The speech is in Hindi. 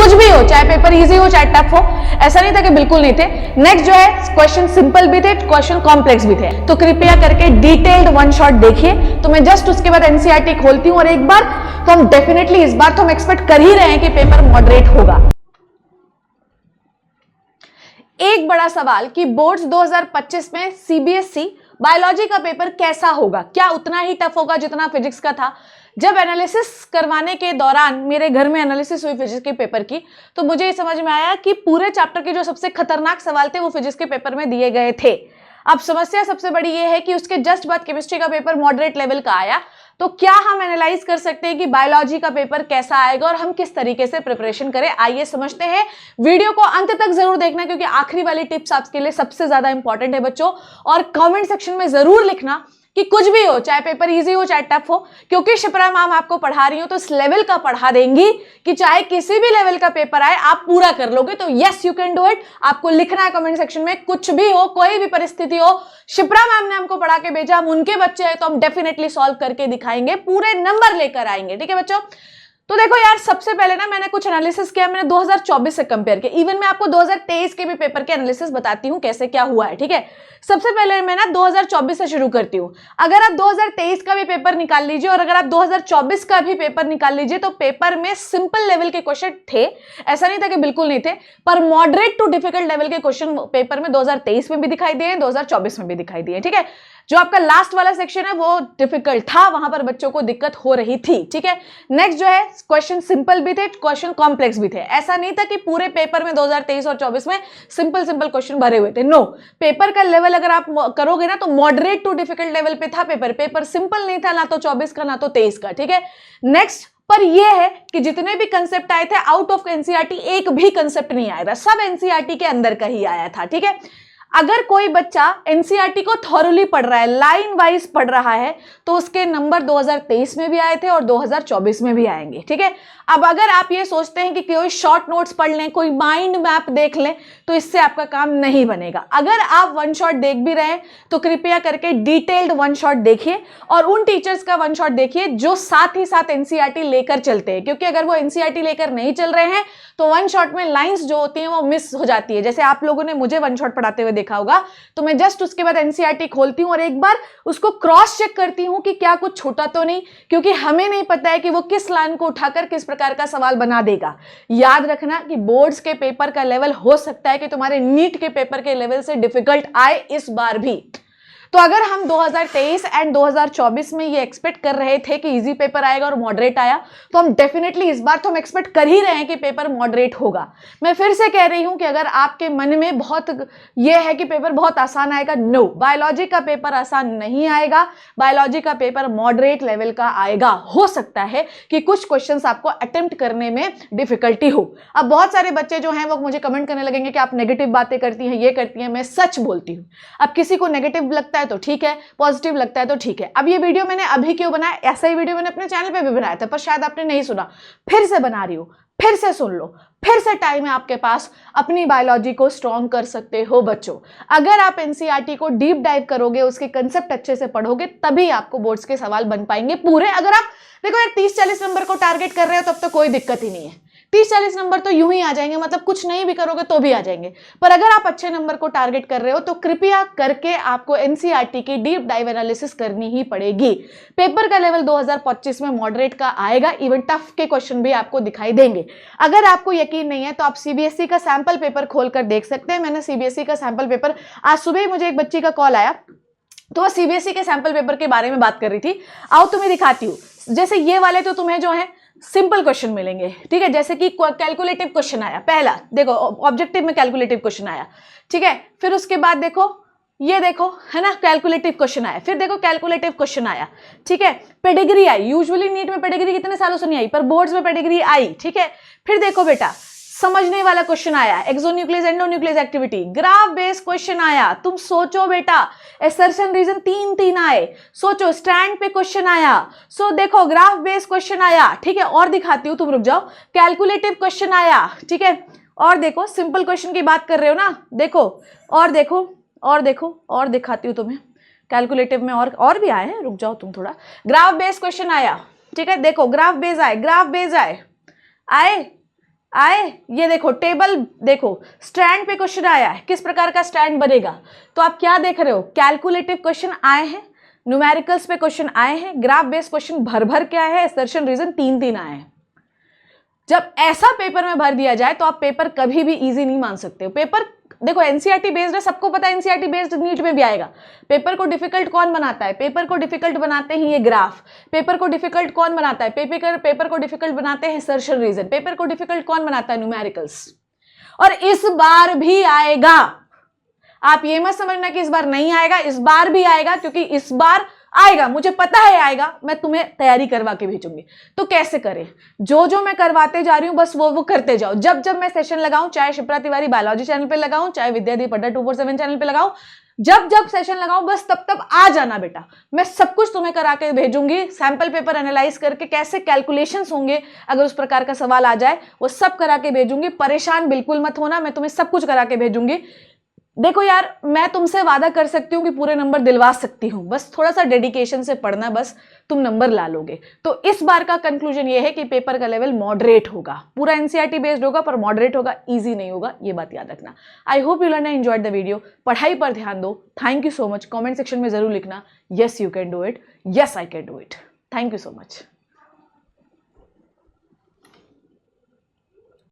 कुछ भी हो, चाहे पेपर इजी हो चाहे टफ हो, ऐसा नहीं था कि बिल्कुल नहीं थे। नेक्स्ट जो है क्वेश्चन सिंपल भी थे, क्वेश्चन कॉम्प्लेक्स भी थे, तो कृपया करके डिटेल्ड वन शॉट देखिए। तो मैं जस्ट उसके बाद एनसीईआरटी खोलती हूँ और एक बार तो हम डेफिनेटली इस बार तो हम एक्सपेक्ट कर ही रहे हैं कि पेपर मॉडरेट होगा। एक बड़ा सवाल कि बोर्ड्स 2025 में सीबीएसई बायोलॉजी का पेपर कैसा होगा, क्या उतना ही टफ होगा जितना फिजिक्स का था। जब एनालिसिस करवाने के दौरान मेरे घर में एनालिसिस हुई फिजिक्स के पेपर की, तो मुझे ये समझ में आया कि पूरे चैप्टर के जो सबसे खतरनाक सवाल थे वो फिजिक्स के पेपर में दिए गए थे। अब समस्या सबसे बड़ी ये है कि उसके जस्ट बाद केमिस्ट्री का पेपर मॉडरेट लेवल का आया, तो क्या हम एनालाइज कर सकते हैं कि बायोलॉजी का पेपर कैसा आएगा और हम किस तरीके से प्रिपरेशन करें। आइए समझते हैं, वीडियो को अंत तक जरूर देखना क्योंकि आखिरी वाली टिप्स आपके लिए सबसे ज्यादा इंपॉर्टेंट है बच्चों। और कमेंट सेक्शन में जरूर लिखना कि कुछ भी हो, चाहे पेपर इजी हो चाहे टफ हो, क्योंकि शिप्रा मैम आपको पढ़ा रही हो तो इस लेवल का पढ़ा देंगी कि चाहे किसी भी लेवल का पेपर आए आप पूरा कर लोगे। तो yes you can do it. आपको लिखना है कमेंट सेक्शन में, कुछ भी हो, कोई भी परिस्थिति हो, शिप्रा मैम ने हमको पढ़ा के भेजा, हम उनके बच्चे हैं तो हम डेफिनेटली सॉल्व करके दिखाएंगे, पूरे नंबर लेकर आएंगे। ठीक है बच्चों, तो देखो यार, सबसे पहले ना मैंने कुछ एनालिसिस किया, मैंने 2024 से कंपेयर किया। इवन मैं आपको 2023 के भी पेपर के एनालिसिस बताती हूँ कैसे क्या हुआ है। ठीक है, सबसे पहले मैं ना 2024 से शुरू करती हूँ। अगर आप 2023 का भी पेपर निकाल लीजिए और अगर आप 2024 का भी पेपर निकाल लीजिए तो पेपर में सिंपल लेवल के क्वेश्चन थे, ऐसा नहीं था कि बिल्कुल नहीं थे, पर मॉडरेट टू डिफिकल्ट लेवल के क्वेश्चन पेपर में 2023 में भी दिखाई दिए, 2024 में भी दिखाई दिए। ठीक है, जो आपका लास्ट वाला सेक्शन है वो डिफिकल्ट था, वहां पर बच्चों को दिक्कत हो रही थी। ठीक है, नेक्स्ट जो है क्वेश्चन सिंपल भी थे, क्वेश्चन कॉम्प्लेक्स भी थे। ऐसा नहीं था कि पूरे पेपर में 2023 और 24 में सिंपल सिंपल क्वेश्चन भरे हुए थे। नो, पेपर का लेवल अगर आप करोगे ना तो मॉडरेट टू डिफिकल्ट लेवल पे था पेपर। पेपर सिंपल नहीं था, ना तो 24 का ना तो 23 का। ठीक है, नेक्स्ट पर यह है कि जितने भी कंसेप्ट आए थे आउट ऑफ एनसीईआरटी एक भी कंसेप्ट नहीं आया था, सब एनसीईआरटी के अंदर का ही आया था। ठीक है, अगर कोई बच्चा एनसीईआरटी को थॉरली पढ़ रहा है, लाइन वाइज पढ़ रहा है, तो उसके नंबर 2023 में भी आए थे और 2024 में भी आएंगे। ठीक है, अब अगर आप ये सोचते हैं कि कोई शॉर्ट नोट्स पढ़ लें, कोई माइंड मैप देख लें, तो इससे आपका काम नहीं बनेगा। अगर आप वन शॉट देख भी रहे हैं तो कृपया करके डिटेल्ड वन शॉट देखिए और उन टीचर्स का वन शॉट देखिए जो साथ ही साथ एनसीईआरटी लेकर चलते हैं, क्योंकि अगर वो एनसीईआरटी लेकर नहीं चल रहे हैं तो वन शॉट में लाइंस जो होती हैं वो मिस हो जाती है। जैसे आप लोगों ने मुझे वन शॉट पढ़ाते हुए देखा होगा, तो मैं जस्ट उसके बाद एनसीईआरटी खोलती हूं और एक बार उसको क्रॉस चेक करती हूं कि क्या कुछ छोटा तो नहीं, क्योंकि हमें नहीं पता है कि वो किस लाइन को उठाकर किस प्रकार का सवाल बना देगा। याद रखना कि बोर्ड्स के पेपर का लेवल हो सकता है कि तुम्हारे नीट के पेपर के लेवल से डिफिकल्ट आए इस बार भी। तो अगर हम 2023 एंड 2024 में ये एक्सपेक्ट कर रहे थे कि इजी पेपर आएगा और मॉडरेट आया, तो हम डेफिनेटली इस बार तो हम एक्सपेक्ट कर ही रहे हैं कि पेपर मॉडरेट होगा। मैं फिर से कह रही हूं कि अगर आपके मन में बहुत ये है कि पेपर बहुत आसान आएगा, नो, बायोलॉजी का पेपर आसान नहीं आएगा, बायोलॉजी का पेपर मॉडरेट लेवल का आएगा। हो सकता है कि कुछ क्वेश्चंस आपको अटेम्प्ट करने में डिफिकल्टी हो। अब बहुत सारे बच्चे जो हैं वो मुझे कमेंट करने लगेंगे कि आप नेगेटिव बातें करती हैं, ये करती हैं। मैं सच बोलती हूँ। अब किसी को नेगेटिव लगता है तो ठीक है, पॉजिटिव लगता है तो ठीक है। अब ये वीडियो मैंने अभी क्यों बनाया, ऐसा ही वीडियो मैंने अपने चैनल पे भी बनाया था, पर शायद आपने नहीं सुना, फिर से बना रही हूं, फिर से सुन लो, फिर से टाइम है आपके पास, अपनी बायोलॉजी को स्ट्रॉन्ग कर सकते हो बच्चों। अगर आप एनसीईआरटी को डीप डाइव करोगे, उसके कंसेप्ट अच्छे से पढ़ोगे, तभी आपको बोर्ड्स के सवाल बन पाएंगे पूरे। अगर आप देखो यार 30-40 नंबर को टारगेट कर रहे हो तब तो कोई दिक्कत ही नहीं है, 30-40 नंबर तो यूं ही आ जाएंगे, मतलब कुछ नहीं भी करोगे तो भी आ जाएंगे। पर अगर आप अच्छे नंबर को टारगेट कर रहे हो तो कृपया करके आपको एनसीईआरटी की डीप डाइव एनालिसिस करनी ही पड़ेगी। पेपर का लेवल 2025 में मॉडरेट का आएगा, इवन टफ के क्वेश्चन भी आपको दिखाई देंगे। अगर आपको यकीन नहीं है तो आप सीबीएसई का सैंपल पेपर खोलकर देख सकते हैं। मैंने सीबीएसई का सैंपल पेपर, आज सुबह ही मुझे एक बच्ची का कॉल आया, तो वह सीबीएसई के सैंपल पेपर के बारे में बात कर रही थी। आओ तुम्हें दिखाती हूँ। जैसे ये वाले तो तुम्हें जो है सिंपल क्वेश्चन मिलेंगे, ठीक है, जैसे कि कैलकुलेटिव क्वेश्चन आया, पहला देखो ऑब्जेक्टिव में कैलकुलेटिव क्वेश्चन आया, ठीक है। फिर उसके बाद देखो, ये देखो है ना, कैलकुलेटिव क्वेश्चन आया। फिर देखो कैलकुलेटिव क्वेश्चन आया, ठीक है। पेडिग्री आई, यूजुअली नीट में पेडिग्री कितने सालों से नहीं आई, पर बोर्ड्स में पेडिग्री आई, ठीक है। फिर देखो बेटा समझने वाला क्वेश्चन आया, exonuclease endonuclease activity, graph based question आया। तुम सोचो बेटा, एसर्शन रीजन 3 आए, सोचो स्टैंड पे क्वेश्चन आया, सो देखो ग्राफ बेस्ड क्वेश्चन आया, ठीक है। और दिखाती हूँ, तुम रुक जाओ, कैलकुलेटिव क्वेश्चन आया, ठीक है। और देखो सिंपल क्वेश्चन की बात कर रहे हो ना, देखो और देखो और देखो और दिखाती हूँ तुम्हें, कैलकुलेटिव में और भी आए हैं, रुक जाओ तुम थोड़ा। ग्राफ बेस्ड क्वेश्चन आया, ठीक है, देखो ग्राफ बेस्ड आए, ग्राफ बेस्ड आए, आए, ये देखो टेबल, देखो स्टैंड पे क्वेश्चन आया है, किस प्रकार का स्टैंड बनेगा, तो आप क्या देख रहे हो, कैलकुलेटिव क्वेश्चन आए हैं, न्यूमेरिकल्स पे क्वेश्चन आए हैं, ग्राफ बेस्ड क्वेश्चन भर भर के आए हैं, असर्शन रीजन 3-3 आए हैं। जब ऐसा पेपर में भर दिया जाए तो आप पेपर कभी भी इजी नहीं मान सकते हो। पेपर देखो एनसीईआरटी बेस्ड है, सबको पता है एनसीईआरटी बेस्ड नीट में भी आएगा। पेपर को डिफिकल्ट कौन बनाता है, पेपर को डिफिकल्ट बनाते हैं ये ग्राफ। पेपर को डिफिकल्ट कौन बनाता है, पेपर को डिफिकल्ट बनाते हैं असर्शन रीजन। पेपर को डिफिकल्ट कौन बनाता है, न्यूमेरिकल्स। और इस बार भी आएगा, आप ये मत समझना कि इस बार नहीं आएगा, इस बार भी आएगा, क्योंकि इस बार आएगा, मुझे पता है आएगा, मैं तुम्हें तैयारी करवा के भेजूंगी। तो कैसे करें, जो जो मैं करवाते जा रही हूं बस वो करते जाओ। जब जब मैं सेशन लगाऊं, चाहे शिप्रा तिवारी बायोलॉजी चैनल पे लगाऊं, चाहे विद्यादीप अड्डा 247 चैनल पे लगाऊं, जब जब सेशन लगाऊं बस तब तब आ जाना बेटा। मैं सब कुछ तुम्हें करा के भेजूंगी, सैंपल पेपर एनालाइज करके कैसे कैलकुलेशंस होंगे अगर उस प्रकार का सवाल आ जाए, वो सब करा के भेजूंगी। परेशान बिल्कुल मत होना, मैं तुम्हें सब कुछ करा के भेजूंगी। देखो यार, मैं तुमसे वादा कर सकती हूँ कि पूरे नंबर दिलवा सकती हूँ, बस थोड़ा सा डेडिकेशन से पढ़ना, बस तुम नंबर ला लोगे। तो इस बार का कंक्लूजन ये है कि पेपर का लेवल मॉडरेट होगा, पूरा एनसीईआरटी बेस्ड होगा पर मॉडरेट होगा, इजी नहीं होगा, ये बात याद रखना। I hope you learn and enjoyed the video. पढ़ाई पर ध्यान दो। Thank you so much. Comment section में जरूर लिखना yes you can do it, yes I can do it. Thank you so much.